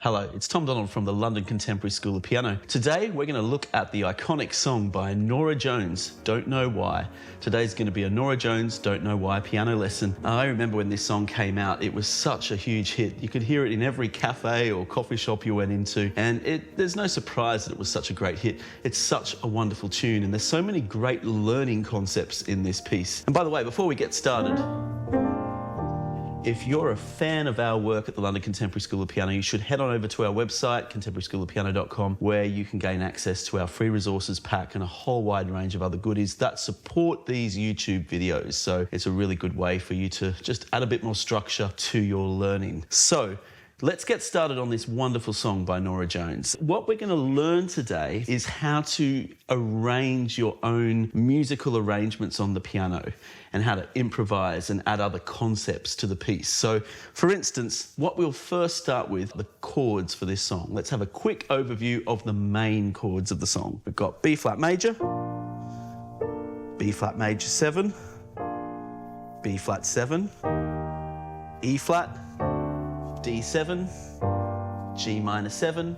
Hello, it's Tom Donald from the London Contemporary School of Piano. Today we're going to look at the iconic song by Norah Jones, Don't Know Why. Today's going to be a Norah Jones Don't Know Why piano lesson. I remember when this song came out, it was such a huge hit. You could hear it in every cafe or coffee shop you went into, and there's no surprise that it was such a great hit. It's such a wonderful tune, and there's so many great learning concepts in this piece. And by the way, before we get started, if you're a fan of our work at the London Contemporary School of Piano, you should head on over to our website, contemporaryschoolofpiano.com, where you can gain access to our free resources pack and a whole wide range of other goodies that support these YouTube videos. So it's a really good way for you to just add a bit more structure to your learning. So let's get started on this wonderful song by Norah Jones. What we're going to learn today is how to arrange your own musical arrangements on the piano and how to improvise and add other concepts to the piece. So, for instance, what we'll first start with are the chords for this song. Let's have a quick overview of the main chords of the song. We've got B flat major, B flat major 7, B flat 7, E flat, D7, G minor 7,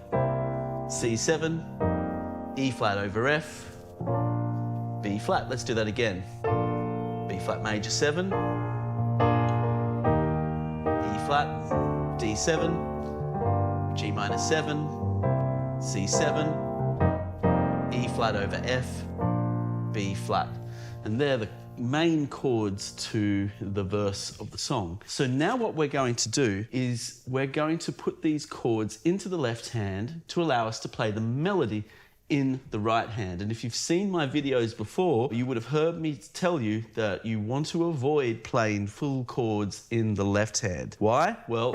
C7, E flat over F, B flat. Let's do that again. B flat major 7, E flat, D7, G minor 7, C7, E flat over F, B flat. And they're the main chords to the verse of the song. So now what we're going to do is we're going to put these chords into the left hand to allow us to play the melody in the right hand. And if you've seen my videos before, you would have heard me tell you that you want to avoid playing full chords in the left hand. Why? Well,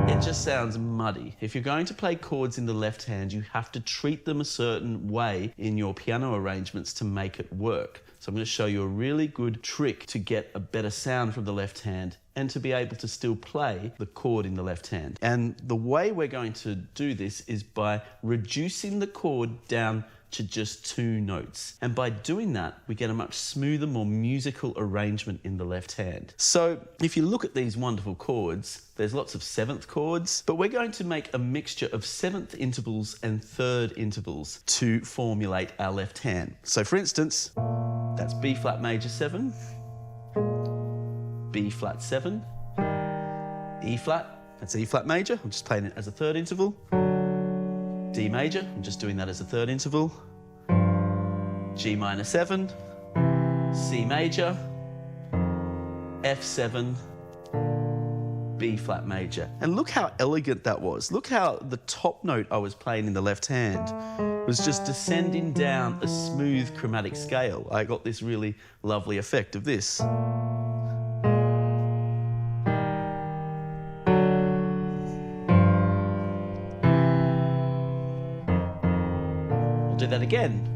it just sounds muddy. If you're going to play chords in the left hand, you have to treat them a certain way in your piano arrangements to make it work. So I'm going to show you a really good trick to get a better sound from the left hand and to be able to still play the chord in the left hand. And the way we're going to do this is by reducing the chord down to just 2 notes. And by doing that, we get a much smoother, more musical arrangement in the left hand. So if you look at these wonderful chords, there's lots of 7th chords, but we're going to make a mixture of 7th intervals and 3rd intervals to formulate our left hand. So for instance, that's B flat major 7, B flat 7, E flat, that's E flat major, I'm just playing it as a 3rd interval, D major, I'm just doing that as a 3rd interval, G minor 7, C major, F7, B flat major. And look how elegant that was. Look how the top note I was playing in the left hand was just descending down a smooth chromatic scale. I got this really lovely effect of this. I'll do that again.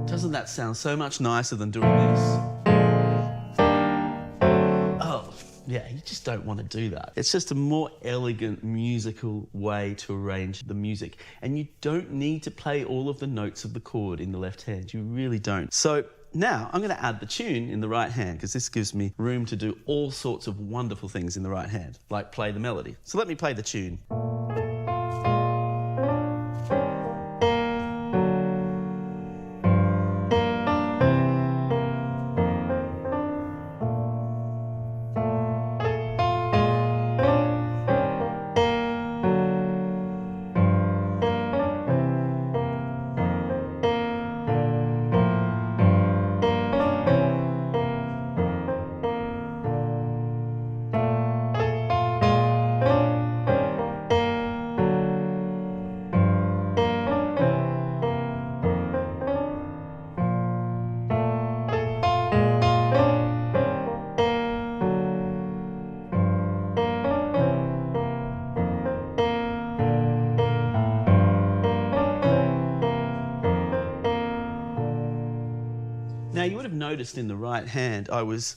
Doesn't that sound so much nicer than doing this? Oh, yeah, you just don't want to do that. It's just a more elegant musical way to arrange the music. And you don't need to play all of the notes of the chord in the left hand. You really don't. So now I'm going to add the tune in the right hand because this gives me room to do all sorts of wonderful things in the right hand, like play the melody. So let me play the tune. Now you would have noticed in the right hand I was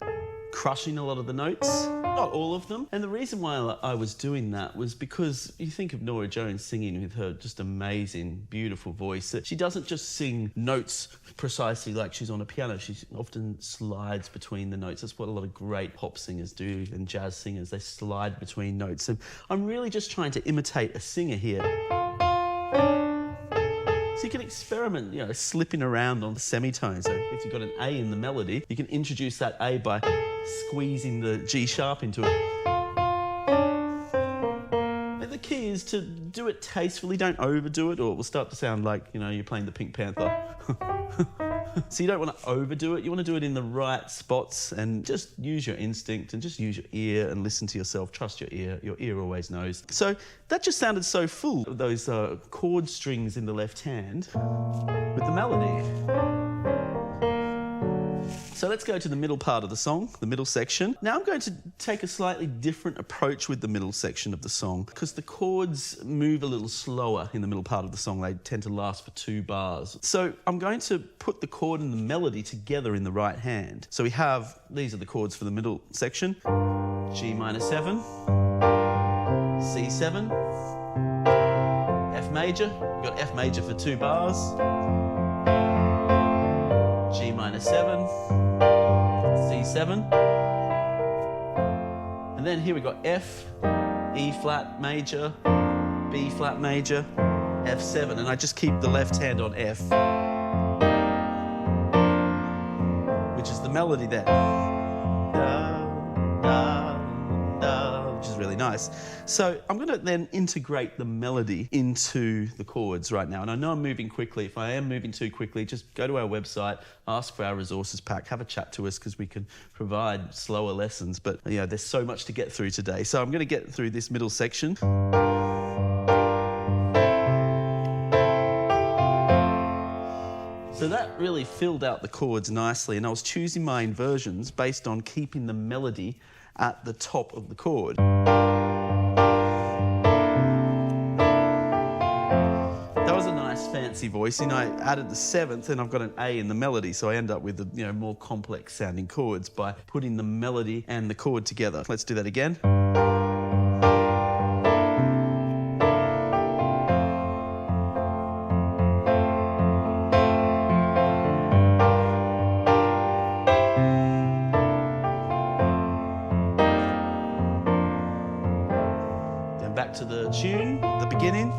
crushing a lot of the notes. Not all of them. And the reason why I was doing that was because you think of Norah Jones singing with her just amazing, beautiful voice. That she doesn't just sing notes precisely like she's on a piano. She often slides between the notes. That's what a lot of great pop singers do and jazz singers. They slide between notes. And I'm really just trying to imitate a singer here. So you can experiment, slipping around on the semitone. So if you've got an A in the melody, you can introduce that A by squeezing the G sharp into it. And the key is to do it tastefully, don't overdo it, or it will start to sound like, you're playing the Pink Panther. So you don't want to overdo it, you want to do it in the right spots and just use your instinct and just use your ear and listen to yourself. Trust your ear always knows. So that just sounded so full, those chord strings in the left hand with the melody. So let's go to the middle part of the song, the middle section. Now I'm going to take a slightly different approach with the middle section of the song because the chords move a little slower in the middle part of the song. They tend to last for 2 bars. So I'm going to put the chord and the melody together in the right hand. So we have, these are the chords for the middle section. G minor 7, C7, F major. We've got F major for 2 bars. G minor 7, C7, and then here we got F, E flat major, B flat major, F7, and I just keep the left hand on F, which is the melody there. Which is really nice. So I'm going to then integrate the melody into the chords right now. And I know I'm moving quickly. If I am moving too quickly, just go to our website, ask for our resources pack, have a chat to us because we can provide slower lessons. But there's so much to get through today. So I'm going to get through this middle section. So that really filled out the chords nicely, and I was choosing my inversions based on keeping the melody at the top of the chord. That was a nice fancy voicing. I added the 7th and I've got an A in the melody, so I end up with the more complex sounding chords by putting the melody and the chord together. Let's do that again. Back to the tune, the beginning.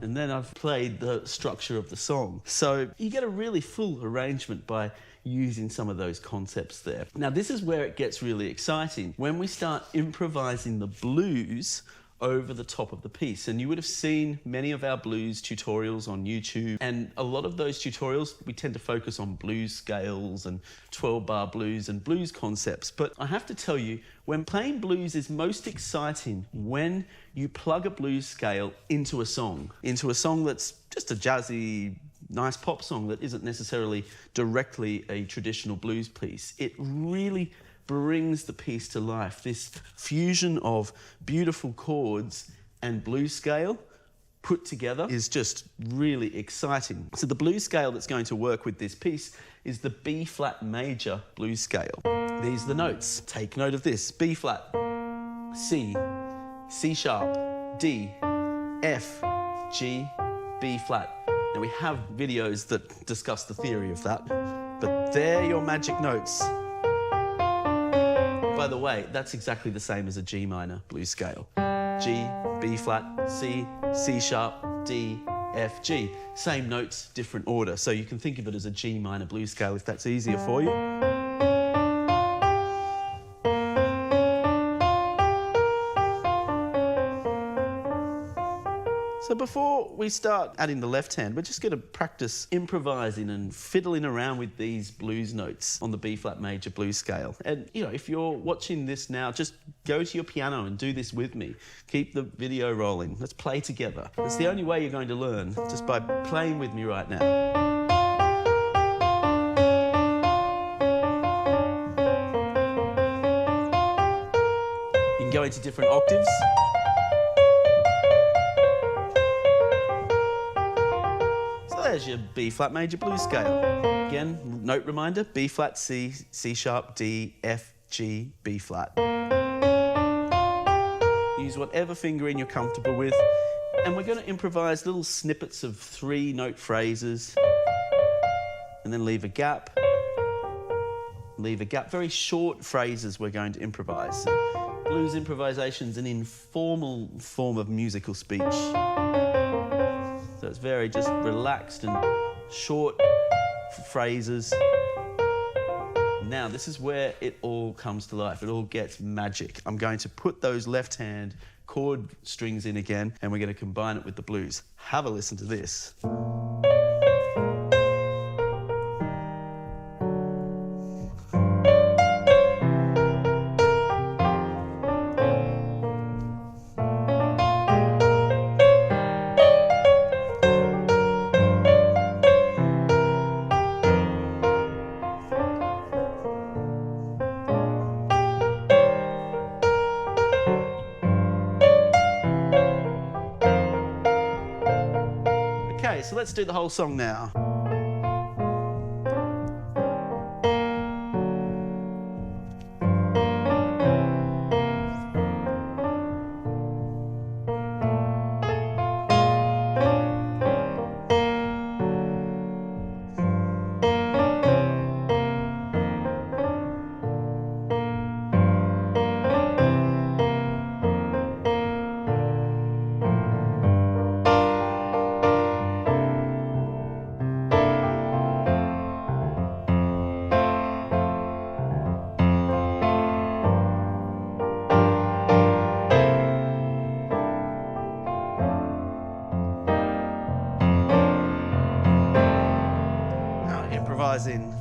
And then I've played the structure of the song. So you get a really full arrangement by using some of those concepts there. Now this is where it gets really exciting, when we start improvising the blues over the top of the piece. And you would have seen many of our blues tutorials on YouTube, and a lot of those tutorials we tend to focus on blues scales and 12-bar blues and blues concepts. But I have to tell you, when playing blues is most exciting when you plug a blues scale into a song that's just a jazzy, nice pop song that isn't necessarily directly a traditional blues piece. It really brings the piece to life. This fusion of beautiful chords and blues scale put together is just really exciting. So the blues scale that's going to work with this piece is the B flat major blues scale. These are the notes. Take note of this. B flat, C, C sharp, D, F, G, B flat. Now we have videos that discuss the theory of that, but they're your magic notes. By the way, that's exactly the same as a G minor blues scale. G, B flat, C, C sharp, D, F, G. Same notes, different order. So you can think of it as a G minor blues scale if that's easier for you. So before we start adding the left hand, we're just going to practice improvising and fiddling around with these blues notes on the B flat major blues scale. And if you're watching this now, just go to your piano and do this with me. Keep the video rolling. Let's play together. It's the only way you're going to learn, just by playing with me right now. can go into different octaves. So there's your B flat major blues scale. Again, note reminder, B flat, C, C sharp, D, F, G, B flat. Use whatever fingering you're comfortable with. And we're going to improvise little snippets of 3-note phrases and then leave a gap. Leave a gap. Very short phrases we're going to improvise. So blues improvisation is an informal form of musical speech. So it's very just relaxed and short phrases. Now, this is where it all comes to life. It all gets magic. I'm going to put those left-hand chord strings in again, and we're going to combine it with the blues. Have a listen to this. Okay, so let's do the whole song now. Improvising.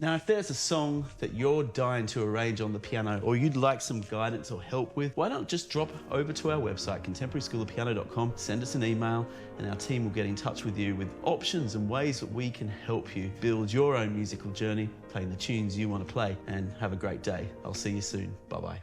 Now, if there's a song that you're dying to arrange on the piano or you'd like some guidance or help with, why not just drop over to our website, contemporaryschoolofpiano.com, send us an email, and our team will get in touch with you with options and ways that we can help you build your own musical journey, playing the tunes you want to play, and have a great day. I'll see you soon. Bye-bye.